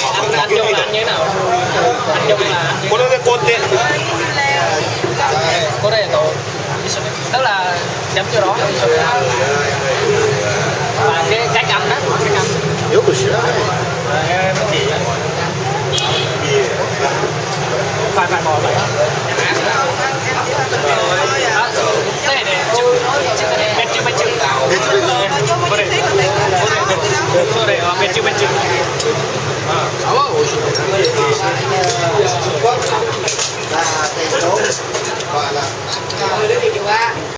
Anh Dung là như thế nào? Anh Dung là Cô nói cái cốt tiền. có đây là tổ, tức là chấm chỗ đó và cái cách ăn đó, cách ăn. Eu puxei. Phải bỏ vậy. Đây này, chữ bên chữ bên chữ. Bên chữ bên chữ. Gọi là